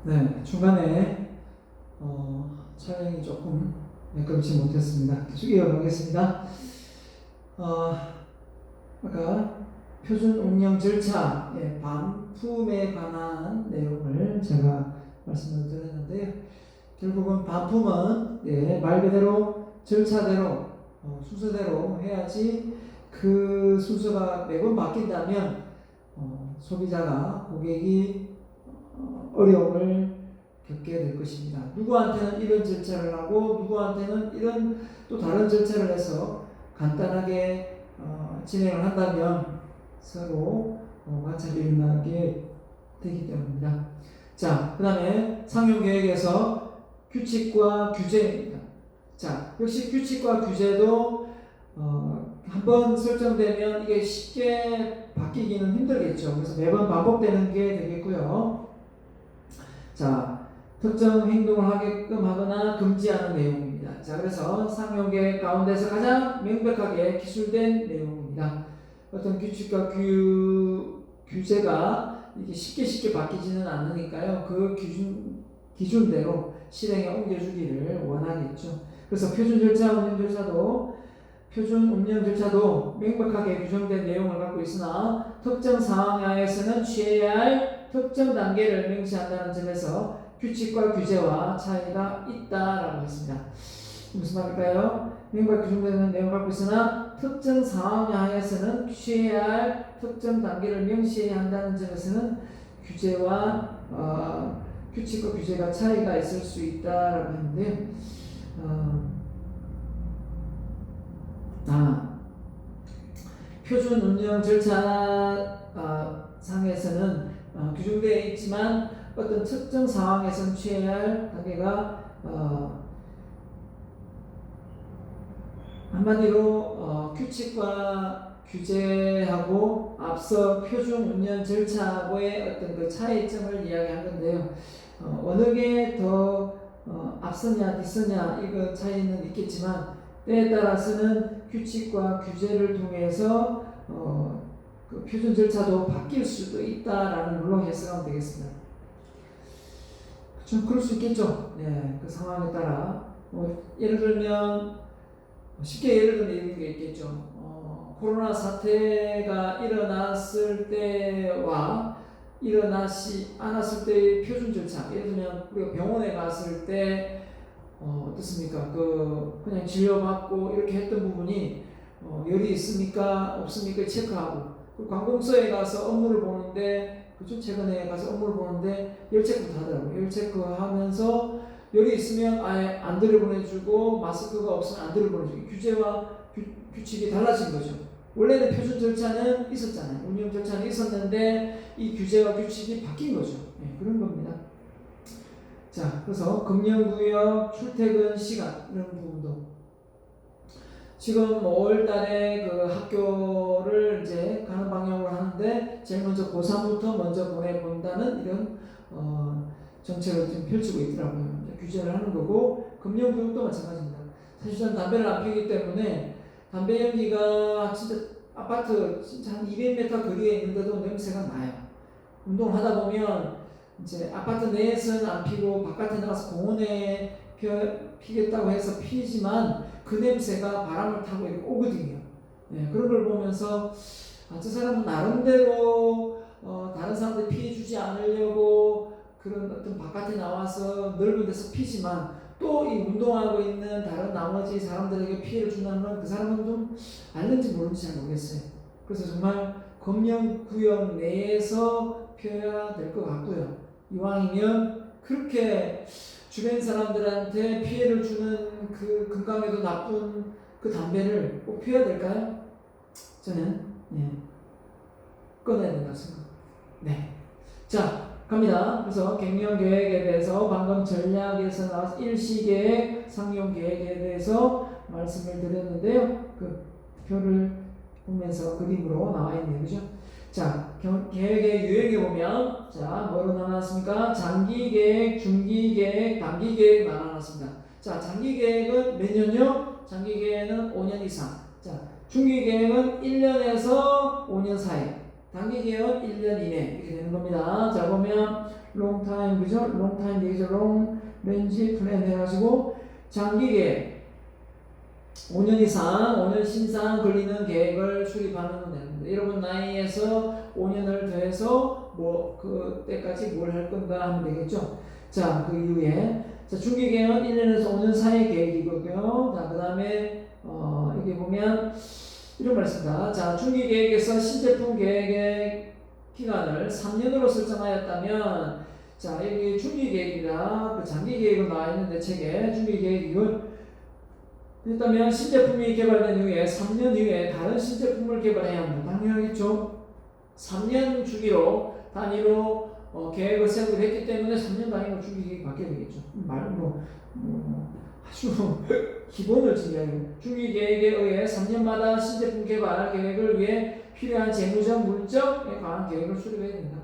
네, 중간에 촬영이 조금 매끄럽지 못했습니다. 계속 이어가겠습니다. 아까 표준 운영 절차, 반품에 관한 내용을 제가 말씀을 드렸는데요. 결국은 반품은 말 그대로 절차대로 순서대로 해야지 그 순서가 매번 바뀐다면 소비자가 고객이 어려움을 겪게 될 것입니다. 누구한테는 이런 절차를 하고 누구한테는 이런 또 다른 절차를 해서 간단하게 진행을 한다면 서로 마찰이 일어나게 되기 때문입니다. 자, 그 다음에 상용계획에서 규칙과 규제입니다. 자, 역시 규칙과 규제도 한번 설정되면 이게 쉽게 바뀌기는 힘들겠죠. 그래서 매번 반복되는 게 되겠고요. 자, 특정 행동을 하게끔 하거나 금지하는 내용입니다. 자, 그래서 상용계획 가운데서 가장 명백하게 기술된 내용입니다. 어떤 규칙과 규제가 이게 쉽게 바뀌지는 않으니까요. 그 기준대로 실행에 옮겨주기를 원하겠죠. 그래서 표준 운영 절차도 명백하게 규정된 내용을 갖고 있으나 특정 상황 하에서는 취해야 할 특정 단계를 명시한다는 점에서 규칙과 규제와 차이가 있다라고 했습니다. 무슨 말일까요? 명백하게 규정되는 내용을 갖고 있으나 특정 상황 하에서는 취해야 할 특정 단계를 명시해야 한다는 점에서는 규칙과 규제가 차이가 있을 수 있다라고 했는데요. 표준 운영 절차 상에서는 규정되어 있지만 어떤 특정 상황에서는 취해야 할 단계가 한마디로 규칙과 규제하고 앞서 표준 운영 절차하고의 어떤 그 차이점을 이야기한 건데요. 어느 게 더 앞서냐 뒤서냐 이거 차이는 있겠지만 때에 따라서는 규칙과 규제를 통해서 그 표준 절차도 바뀔 수도 있다라는 걸로 해석하면 되겠습니다. 좀 그럴 수 있겠죠. 그 상황에 따라 예를 들면 쉽게 예를 들면 이런 게 있겠죠. 코로나 사태가 일어났을 때와 일어나지 않았을 때의 표준 절차. 예를 들면 우리가 병원에 갔을 때 어떻습니까? 그냥 진료받고 이렇게 했던 부분이 열이 있습니까? 없습니까? 체크하고 관공서에 가서 업무를 보는데 그죠? 최근에 가서 업무를 보는데 열 체크부터 하더라고요. 열 체크하면서 열이 있으면 아예 안 들여보내주고 마스크가 없으면 안 들여보내주고 규제와 규칙이 달라진 거죠. 원래는 표준 절차는 있었잖아요. 운영 절차는 있었는데 이 규제와 규칙이 바뀐 거죠. 그런 겁니다. 자, 그래서 금연구역, 출퇴근 시간 이런 부분도 지금 5월달에 그 학교를 이제 가는 방향으로 하는데 제일 먼저 고3부터 먼저 보내본다는 이런 정책을 지금 펼치고 있더라고요. 규제를 하는 거고 금연구역도 마찬가지입니다. 사실 저는 담배를 안 피우기 때문에 담배 연기가 진짜 아파트 진짜 한 200m 거리에 있는데도 냄새가 나요. 운동을 하다 보면 이제 아파트 내에서는 안 피고 바깥에 나가서 공원에 피겠다고 해서 피지만 그 냄새가 바람을 타고 이렇게 오거든요. 그런 걸 보면서 저 사람은 나름대로 다른 사람들 피해 주지 않으려고 그런 어떤 바깥에 나와서 넓은 데서 피지만 또 이 운동하고 있는 다른 나머지 사람들에게 피해를 준다는 건 그 사람은 좀 알는지 모르는지 잘 모르겠어요. 그래서 정말 검역구역 내에서 피워야 될 것 같고요. 이왕이면 그렇게 주변 사람들한테 피해를 주는 그 건강에도 나쁜 그 담배를 꼭 피워야 될까요? 저는 꺼내야 된다고 생각합니다. 자, 갑니다. 그래서 갱년계획에 대해서 방금 전략에서 나와서 일시계획, 상용계획에 대해서 말씀을 드렸는데요. 그 표를 보면서 그림으로 나와 있네요. 그죠? 자, 계획의 유형에 보면 자, 뭐로 나눴습니까? 장기계획, 중기계획, 단기계획 나눠놨습니다. 자, 장기계획은 몇 년요? 장기계획은 5년 이상. 자, 중기계획은 1년에서 5년 사이. 단기계획은 1년 이내 이렇게 되는 겁니다. 자, 보면 long time, 그죠? long time 얘기죠. long range plan 해가지고 장기 계획 5년 이상, 5년 신상 걸리는 계획을 수립하는 건 되는데, 여러분 나이에서 5년을 더해서 뭐 그때까지 뭘 할 건가 하면 되겠죠. 자, 그 이후에 자, 중기 계획은 1년에서 5년 사이 계획이고요. 자, 그 다음에 여기 보면 이런 말 있습니다. 자, 중기 계획에서 신제품 계획의 기간을 3년으로 설정하였다면, 자, 여기 중기 계획이다. 그 장기 계획은 나와 있는데 책에 중기 계획은 그렇다면 신제품이 개발된 이후에 3년 이후에 다른 신제품을 개발해야 합니다. 당연하겠죠. 3년 주기로 단위로 계획을 세우기로 했기 때문에 3년 단위로 주기 계획이 바뀌어야 되겠죠. 아주 기본을 지켜요. 주기 계획에 의해 3년마다 신제품 개발 계획을 위해 필요한 재무적, 물적에 관한 계획을 수립해야 된다.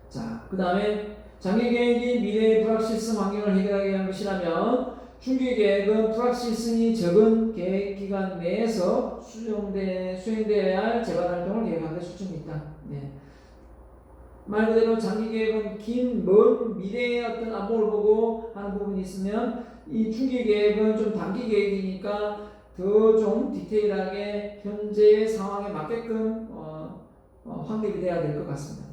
자, 그 다음에 장기 계획이 미래의 불확실성 환경을 해결하기 위한 것이라면 중기 계획은 불확실성이 적은 계획 기간 내에서 수행되어야 할 재발 활동을 계획하는 데 초점이 있다. 네. 말 그대로 장기 계획은 긴, 먼 미래의 어떤 안목을 보고 하는 부분이 있으면 이 중기 계획은 좀 단기 계획이니까 더 좀 디테일하게 현재의 상황에 맞게끔 확립이 돼야 될 것 같습니다.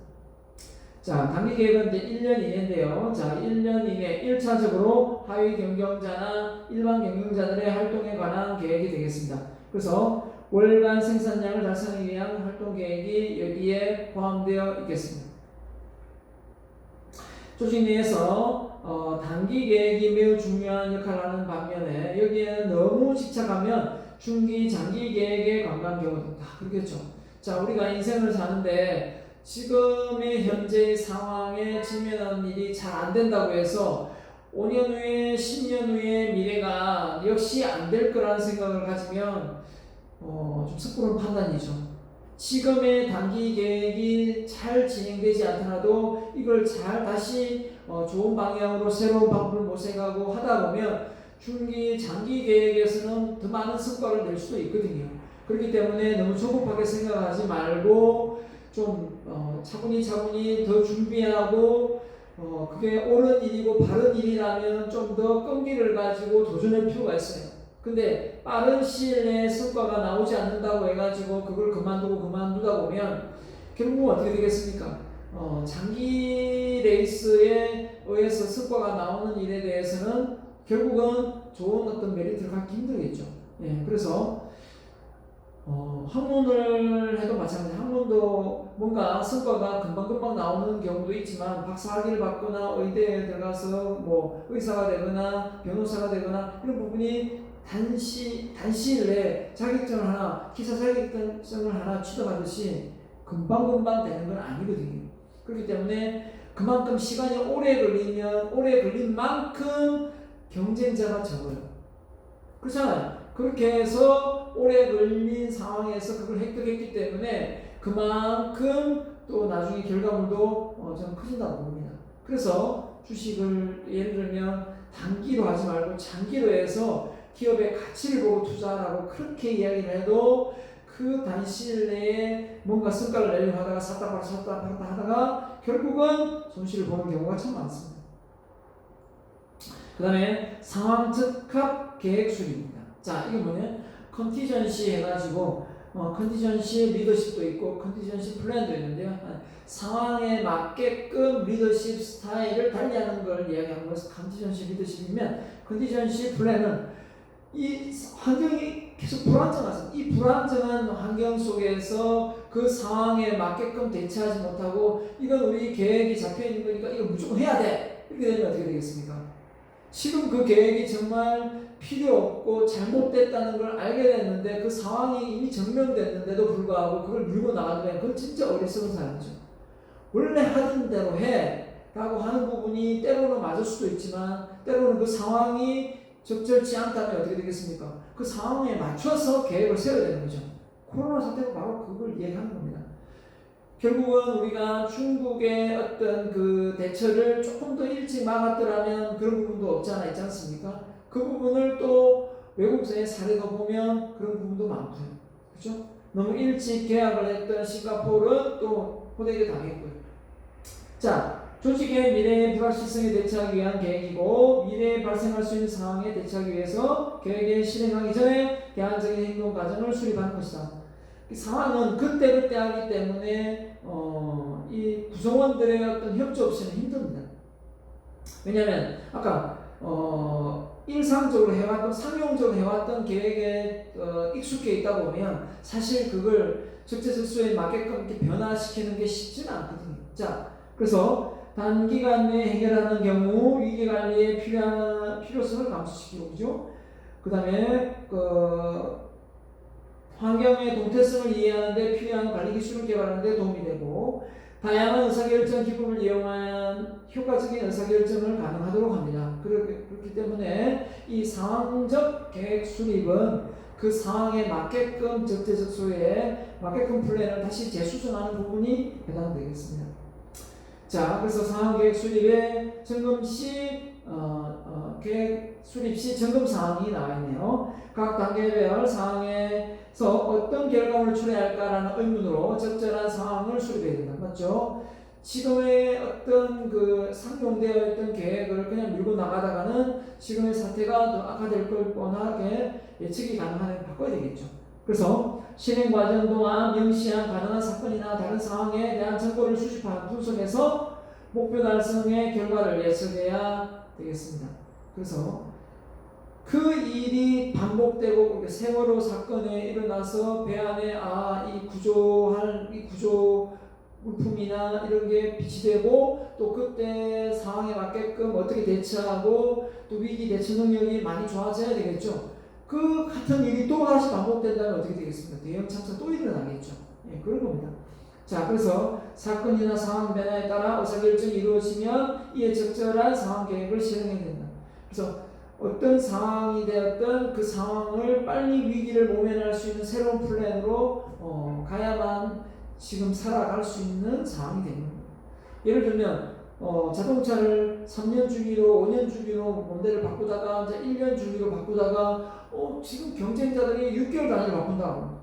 자, 단기 계획은 이제 1년 이내인데요. 자, 1년 이내 1차적으로 하위 경영자나 일반 경영자들의 활동에 관한 계획이 되겠습니다. 그래서 월간 생산량을 달성하기 위한 활동 계획이 여기에 포함되어 있겠습니다. 조직 내에서 단기 계획이 매우 중요한 역할을 하는 반면에 여기에는 너무 집착하면 중기, 장기 계획에 관한 경우도 다 그렇겠죠. 자, 우리가 인생을 사는데 지금의 현재 상황에 직면하는 일이 잘 안 된다고 해서 5년 후에 10년 후에 미래가 역시 안 될 거라는 생각을 가지면 좀 섣부른 판단이죠. 지금의 단기 계획이 잘 진행되지 않더라도 이걸 잘 다시 좋은 방향으로 새로운 방법을 모색하고 하다 보면 중기, 장기 계획에서는 더 많은 성과를 낼 수도 있거든요. 그렇기 때문에 너무 조급하게 생각하지 말고 좀 차분히 더 준비하고 그게 옳은 일이고 바른 일이라면 좀 더 끈기를 가지고 도전할 필요가 있어요. 근데 빠른 시일 내에 성과가 나오지 않는다고 해가지고 그걸 그만두다 보면 결국 어떻게 되겠습니까? 장기 레이스에 의해서 성과가 나오는 일에 대해서는 결국은 좋은 어떤 메리트를 갖기 힘들겠죠. 예, 그래서 학문을 해도 마찬가지. 학문도 뭔가 성과가 금방금방 나오는 경우도 있지만 박사학위를 받거나 의대에 들어가서 뭐 의사가 되거나 변호사가 되거나 이런 부분이 단시일 내에 자격증을 하나, 기사 자격증을 하나 취득하듯이 금방금방 되는 건 아니거든요. 그렇기 때문에 그만큼 시간이 오래 걸린 만큼 경쟁자가 적어요. 그렇잖아요. 그렇게 해서 오래 걸린 상황에서 그걸 획득했기 때문에 그만큼 또 나중에 결과물도 좀 커진다고 봅니다. 그래서 주식을 예를 들면 단기로 하지 말고 장기로 해서 기업의 가치를 보고 투자하라고 그렇게 이야기를 해도 그 단시일 내에 뭔가 성과를 내려고 하다가 샀다 팔았다 하다가 결국은 손실을 보는 경우가 참 많습니다. 그 다음에 상황 적합 계획 수립입니다. 자, 이게 뭐냐? 컨티전시 해가지고 컨티전시 리더십도 있고 컨티전시 플랜도 있는데요. 상황에 맞게끔 리더십 스타일을 달리하는 걸 이야기하는 것은 컨티전시 리더십이면 컨티전시 플랜은 이 환경이 계속 불안정하죠. 이 불안정한 환경 속에서 그 상황에 맞게끔 대처하지 못하고 이건 우리 계획이 잡혀있는 거니까 이거 무조건 해야 돼. 이렇게 되면 어떻게 되겠습니까? 지금 그 계획이 정말 필요 없고 잘못됐다는 걸 알게 됐는데 그 상황이 이미 증명됐는데도 불구하고 그걸 밀고 나가면 그건 진짜 어리석은 사람이죠. 원래 하던 대로 해 라고 하는 부분이 때로는 맞을 수도 있지만 때로는 그 상황이 적절치 않다면 어떻게 되겠습니까? 그 상황에 맞춰서 계획을 세워야 되는 거죠. 코로나 사태가 바로 그걸 얘기하는 겁니다. 결국은 우리가 중국의 어떤 그 대처를 조금 더 일찍 막았더라면 그런 부분도 없지 않아 있지 않습니까? 그 부분을 또 외국에서의 사례가 보면 그런 부분도 많고요. 그렇죠? 너무 일찍 계약을 했던 싱가포르는 또 호되게 당했고요. 자, 조직의 미래의 불확실성에 대처하기 위한 계획이고 미래에 발생할 수 있는 상황에 대처하기 위해서 계획을 실행하기 전에 대안적인 행동 과정을 수립하는 것이다. 이 상황은 그때그때 하기 때문에 이 구성원들의 어떤 협조 없이는 힘듭니다. 왜냐하면 아까 일상적으로 해왔던 상용적으로 해왔던 계획에 익숙해 있다 보면 사실 그걸 적재적소에 맞게끔 이렇게 변화시키는 게 쉽지는 않거든요. 자, 그래서 단기간 내에 해결하는 경우 위기관리에 필요성을 감소시키고, 그죠? 그 다음에 환경의 동태성을 이해하는 데 필요한 관리 기술을 개발하는 데 도움이 되고 다양한 의사결정 기법을 이용한 효과적인 의사결정을 가능하도록 합니다. 그렇기 때문에 이 상황적 계획 수립은 그 상황에 맞게끔 적재적소에 맞게끔 플랜을 다시 재수정하는 부분이 해당되겠습니다. 자, 그래서 상황계획 수립의 점검 시 계획 수립 시 점검 사항이 나와 있네요. 각 단계별 상황에서 어떤 결과물을 초래할까라는 의문으로 적절한 상황을 수립해야 된다. 맞죠? 지금의 어떤 그 상용되어 있던 계획을 그냥 밀고 나가다가는 지금의 사태가 더 악화될 걸 뻔하게 예측이 가능하게 바꿔야 되겠죠. 그래서 실행 과정 동안 명시한 가능한 사건이나 다른 상황에 대한 정보를 수집하고 분석해서 목표 달성의 결과를 예측해야 되겠습니다. 그래서 그 일이 반복되고 세월호 사건에 일어나서 배 안에 이 구조 물품이나 이런 게 비치되고 또 그때 상황에 맞게끔 어떻게 대처하고 또 위기 대처 능력이 많이 좋아져야 되겠죠. 그 같은 일이 또 다시 반복된다면 어떻게 되겠습니까? 대형 참사 또 일어나겠죠. 예, 그런 겁니다. 자, 그래서 사건이나 상황 변화에 따라 의사결정이 이루어지면 이에 적절한 상황 계획을 실행해야 된다. 그래서 어떤 상황이 되었든 그 상황을 빨리 위기를 모면할 수 있는 새로운 플랜으로 가야만 지금 살아갈 수 있는 상황이 되는 겁니다. 예를 들면 자동차를 3년 주기로 5년 주기로 모델을 바꾸다가 이제 1년 주기로 바꾸다가 지금 경쟁자들이 6개월 단위로 바꾼다고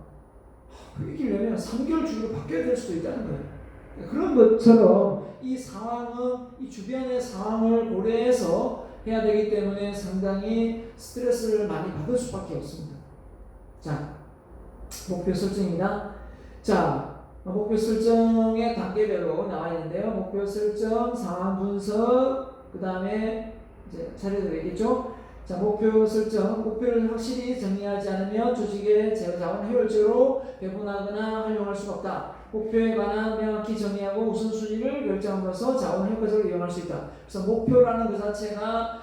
이기려면 3개월 주기로 바뀌어야 될 수도 있다는 거예요. 그런 것처럼 이 상황은 이 주변의 상황을 고려해서 해야 되기 때문에 상당히 스트레스를 많이 받을 수밖에 없습니다. 자, 목표 설정입니다. 자, 목표 설정의 단계별로 나와 있는데요. 목표 설정, 상황 분석, 그 다음에 이제 차례대로겠죠. 자, 목표 설정, 목표를 확실히 정리하지 않으면 조직의 자원 효율적으로 배분하거나 활용할 수가 없다. 목표에 관한 명확히 정의하고 우선순위를 결정함으로써 자원을 효과적으로 이용할 수 있다. 그래서 목표라는 그 자체가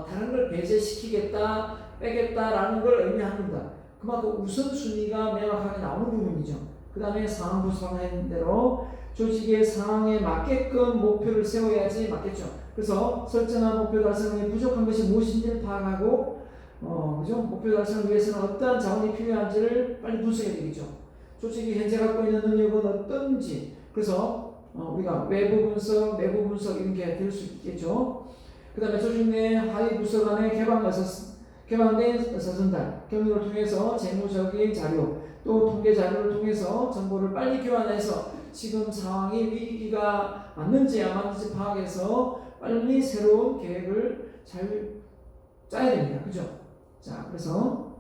다른 걸 배제시키겠다, 빼겠다라는 걸 의미합니다. 그만큼 우선순위가 명확하게 나오는 부분이죠. 그 다음에 상황 분석하는 대로 조직의 상황에 맞게끔 목표를 세워야지 맞겠죠. 그래서 설정한 목표 달성에 부족한 것이 무엇인지를 파악하고 그죠? 목표 달성을 위해서는 어떠한 자원이 필요한지를 빨리 분석해야 되겠죠. 조직이 현재 갖고 있는 능력은 어떤지, 그래서 우리가 외부 분석, 내부 분석 이런 게 될 수 있겠죠. 그 다음에 조직 내 하위 부서 간의 개방된 의사 전달, 경로를 통해서 재무적인 자료, 또 통계 자료를 통해서 정보를 빨리 교환해서 지금 상황이 위기가 맞는지 안 맞는지 파악해서 빨리 새로운 계획을 잘 짜야 됩니다. 그죠? 자, 그래서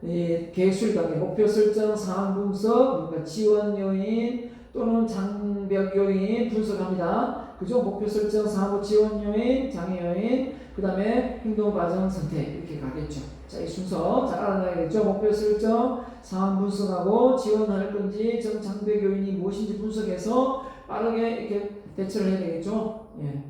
계획 수립 단계, 목표 설정, 상황 분석, 그러니까 지원 요인 또는 장벽 요인 분석합니다. 그죠? 목표 설정, 상황 지원 요인, 장애 요인, 그 다음에 행동 과정 선택 이렇게 가겠죠. 자, 이 순서 잘 알아놔야겠죠. 목표 설정, 상황 분석하고 지원할 건지 장벽 요인이 무엇인지 분석해서 빠르게 이렇게 대처를 해야 되겠죠. 예.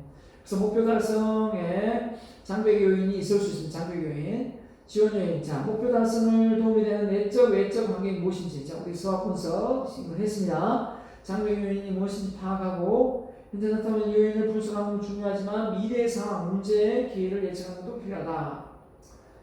그래서 목표 달성에 장벽 요인이 있을 수 있습니다. 장벽 요인, 지원 요인. 자, 목표 달성을 도움이 되는 내적, 외적 환경이 무엇인지. 자, 우리 수학 분석 지금 했습니다. 장벽 요인이 무엇인지 파악하고 현재 나타나는 요인을 분석하는 건 중요하지만 미래 상황, 문제의 기회를 예측하는 것도 필요하다.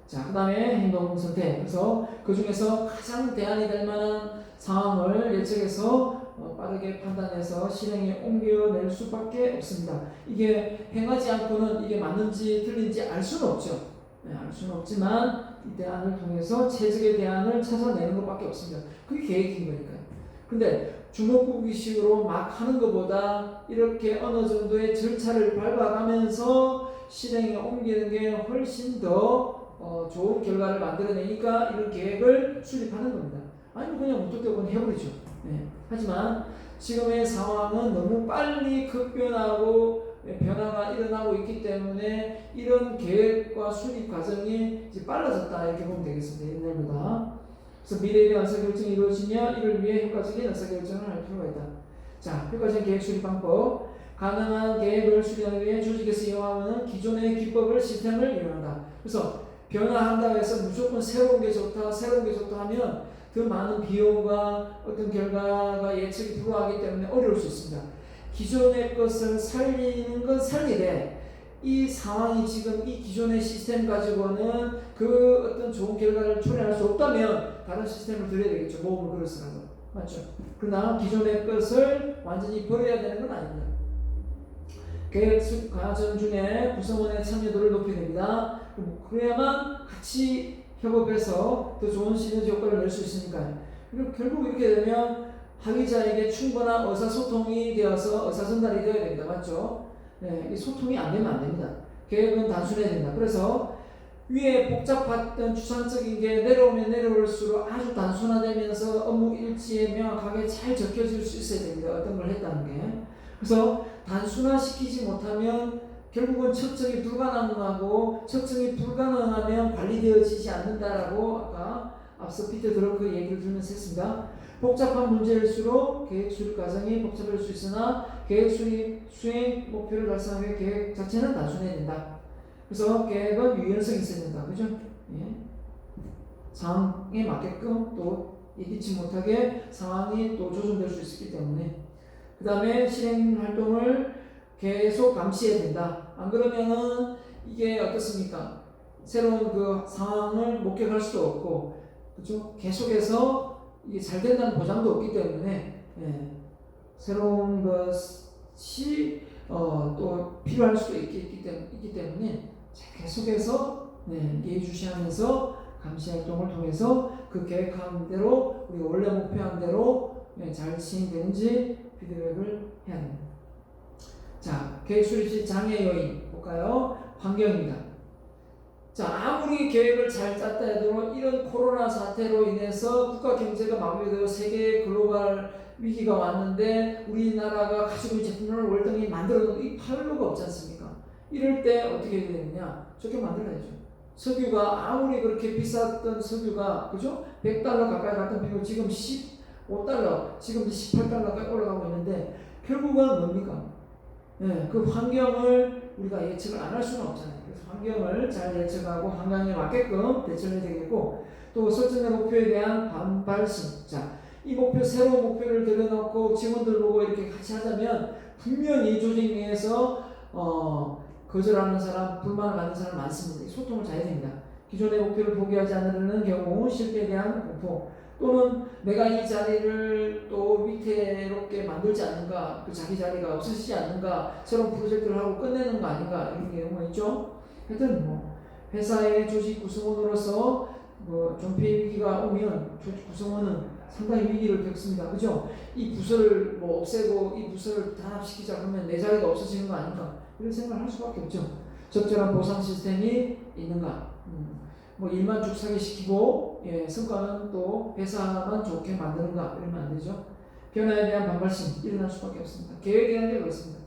자, 그 다음에 행동 선택. 그래서 그 중에서 가장 대안이 될 만한 상황을 예측해서 빠르게 판단해서 실행에 옮겨낼 수밖에 없습니다. 이게 행하지 않고는 이게 맞는지 틀린지 알 수는 없죠. 네, 알 수는 없지만 이 대안을 통해서 최적의 대안을 찾아내는 것밖에 없습니다. 그게 계획인 거니까요. 근데 주먹구기식으로 막 하는 것보다 이렇게 어느 정도의 절차를 밟아가면서 실행에 옮기는 게 훨씬 더 좋은 결과를 만들어내니까 이런 계획을 수립하는 겁니다. 아니면 그냥 무턱대고 해버리죠. 네. 하지만 지금의 상황은 너무 빨리 급변하고 변화가 일어나고 있기 때문에 이런 계획과 수립 과정이 이제 빨라졌다 이렇게 보면 되겠습니다. 옛날보다. 그래서 미래에 대한 의사결정이 이루어지며 이를 위해 효과적인 의사결정을 할 필요가 있다. 자, 효과적인 계획 수립 방법. 가능한 계획을 수립하기 위해 조직에서 이용하는 기존의 기법을 시스템을 이용한다. 그래서 변화한다고 해서 무조건 새로운 게 좋다 하면 더 많은 비용과 어떤 결과가 예측이 불가하기 때문에 어려울 수 있습니다. 기존의 것을 살리는 건 살리되 이 상황이 지금 이 기존의 시스템 가지고는 그 어떤 좋은 결과를 초래할 수 없다면 다른 시스템을 들여야 되겠죠. 모험을 걸었으라도. 맞죠? 그러나 기존의 것을 완전히 버려야 되는 건 아닙니다. 계획 과정 중에 구성원의 참여도를 높여야 됩니다. 그래야만 같이 협업해서 더 좋은 시너지 효과를 낼 수 있으니까요. 그리고 결국 이렇게 되면 하위자에게 충분한 의사소통이 되어서 의사전달이 되어야 됩니다. 맞죠? 네, 이 소통이 안 되면 안 됩니다. 계획은 단순해야 된다. 그래서 위에 복잡했던 추상적인 게 내려오면 내려올수록 아주 단순화되면서 업무 일지에 명확하게 잘 적혀질 수 있어야 됩니다. 어떤 걸 했다는 게. 그래서 단순화시키지 못하면 결국은 측정이 불가능하고 측정이 불가능하면 관리되어지지 않는다라고 아까 앞서 피터 드러크 얘기를 들으면서 했습니다. 복잡한 문제일수록 계획 수립 과정이 복잡할 수 있으나 계획 수립 수행 목표를 달성하기 위해 계획 자체는 단순해야 된다. 그래서 계획은 유연성이 있어야 된다. 그죠? 예. 상황에 맞게끔 또 예기치 못하게 상황이 또 조정될 수 있기 때문에 그 다음에 실행 활동을 계속 감시해야 된다. 안 그러면은 이게 어떻습니까? 새로운 그 상황을 목격할 수도 없고, 그죠? 계속해서 이게 잘 된다는 보장도 없기 때문에, 예, 새로운 것이 또 필요할 수도 있기 때문에 계속해서 예의주시하면서 감시 활동을 통해서 그 계획한 대로 우리가 원래 목표한 대로 잘 진행되는지 피드백을 해야 됩니다. 자, 계획 수립 시 장애 요인 볼까요? 환경입니다. 자, 아무리 계획을 잘 짰다 해도 이런 코로나 사태로 인해서 국가 경제가 마비되고 세계 글로벌 위기가 왔는데 우리나라가 가지고 있는 제품을 월등히 만들어도 이 팔로가 없지 않습니까? 이럴 때 어떻게 해야 되느냐? 좋게 만들어야죠. 석유가 아무리 그렇게 비쌌던 석유가, 그죠? 100달러 가까이 갔던 비용 지금 15달러, 지금 18달러까지 올라가고 있는데 결국은 뭡니까? 네, 그 환경을 우리가 예측을 안 할 수는 없잖아요. 그래서 환경을 잘 예측하고 환경에 맞게끔 대처를 해야 되겠고, 또 설정된 목표에 대한 반발심. 자, 이 목표, 새로운 목표를 들여놓고 직원들 보고 이렇게 같이 하자면 분명히 조직 내에서 거절하는 사람, 불만을 갖는 사람 많습니다. 소통을 잘해야 됩니다. 기존의 목표를 포기하지 않으려는 경우 실패에 대한 공포, 또는 내가 이 자리를 또 위태롭게 만들지 않는가, 그 자기 자리가 없어지지 않는가, 새로운 프로젝트를 하고 끝내는 거 아닌가, 이런 경우가 있죠. 하여튼 회사의 조직 구성원으로서 존폐 위기가 오면 조직 구성원은 상당히 위기를 겪습니다. 그죠? 이 부서를 없애고 이 부서를 단합시키자 그러면 내 자리가 없어지는 거 아닌가, 이런 생각을 할 수밖에 없죠. 적절한 보상 시스템이 있는가. 일만 죽사게 시키고 성과는 또 회사만 좋게 만드는가, 이러면 안 되죠. 변화에 대한 반발심 일어날 수밖에 없습니다. 계획이라는 게 그렇습니다.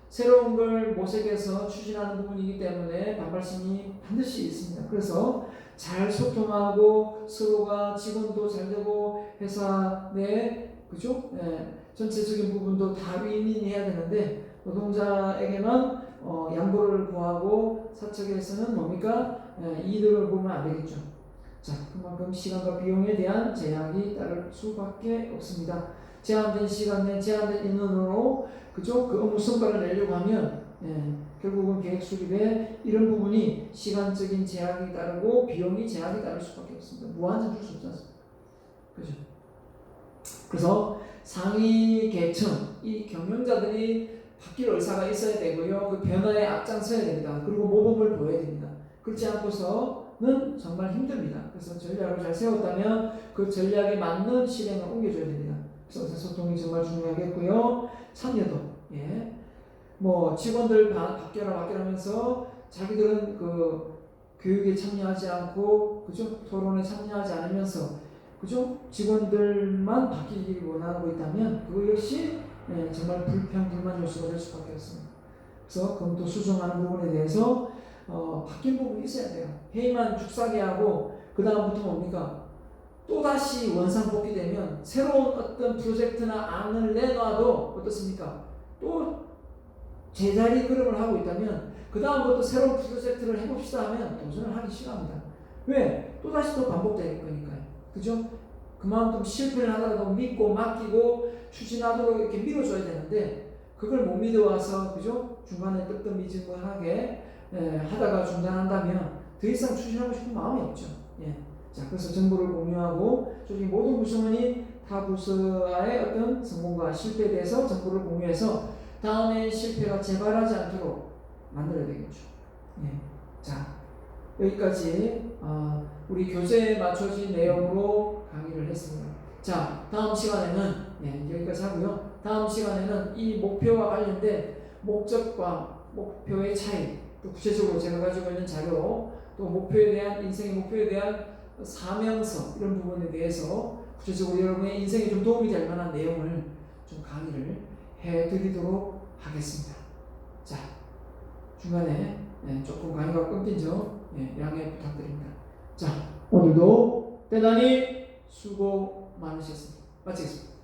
새로운 걸 모색해서 추진하는 부분이기 때문에 반발심이 반드시 있습니다. 그래서 잘 소통하고 서로가 직원도 잘 되고 회사 내, 그죠? 전체적인 부분도 다 윈윈해야 되는데 노동자에게만 양보를 구하고 사측에서는 뭡니까? 이득을 보면 안 되겠죠. 자, 그만큼 시간과 비용에 대한 제약이 따를 수밖에 없습니다. 제한된 시간 내 제한된 인원으로, 그죠? 그 업무 성과를 내려고 하면 결국은 계획 수립에 이런 부분이 시간적인 제약이 따르고 비용이 제약이 따를 수밖에 없습니다. 무한정 줄 수 없지 않습니까? 그죠? 그래서 상위 계층, 이 경영자들이 바뀔 의사가 있어야 되고요. 그 변화에 앞장서야 됩니다. 그리고 모범을 보여야 됩니다. 그렇지 않고서 위해서는 정말 힘듭니다. 그래서 전략을 잘 세웠다면 그 전략에 맞는 실행을 옮겨줘야 됩니다. 그래서 의사소통이 정말 중요하겠고요. 참여도, 예. 뭐 직원들 바뀌어라 하면서 자기들은 그 교육에 참여하지 않고, 그죠? 토론에 참여하지 않으면서, 그죠? 직원들만 바뀌기를 원하고 있다면 그거 역시 정말 불평불만 요소가 될 수밖에 없습니다. 그래서 검토 수정하는 부분에 대해서 바뀐 부분이 있어야 돼요. 회의만 죽사게 하고 그 다음부터 뭡니까? 또다시 원상복귀되면 새로운 어떤 프로젝트나 안을 내놔도 어떻습니까? 또 제자리 걸음을 하고 있다면 그 다음부터 새로운 프로젝트를 해봅시다 하면 도전을 하기 싫어합니다. 왜? 또다시 또 반복될 거니까요. 그죠? 그만큼 실패를 하다가도 믿고 맡기고 추진하도록 이렇게 밀어줘야 되는데 그걸 못 믿어와서, 그죠? 중간에 뜨뜻미지근하게 하다가 중단한다면 더 이상 추진하고 싶은 마음이 없죠. 예. 자, 그래서 정보를 공유하고 조직 모든 구성원이 타 부서의 어떤 성공과 실패에 대해서 정보를 공유해서 다음에 실패가 재발하지 않도록 만들어야 되겠죠. 예. 자, 여기까지 우리 교재에 맞춰진 내용으로 강의를 했습니다. 자, 다음 시간에는 여기까지 하고요. 다음 시간에는 이 목표와 관련된 목적과 목표의 차이, 또 구체적으로 제가 가지고 있는 자료, 또 목표에 대한 인생의 목표에 대한 사명성, 이런 부분에 대해서 구체적으로 여러분의 인생에 좀 도움이 될 만한 내용을 좀 강의를 해드리도록 하겠습니다. 자, 중간에 조금 강의가 끊긴 점 양해 부탁드립니다. 자, 오늘도 대단히 수고 많으셨습니다. 마치겠습니다.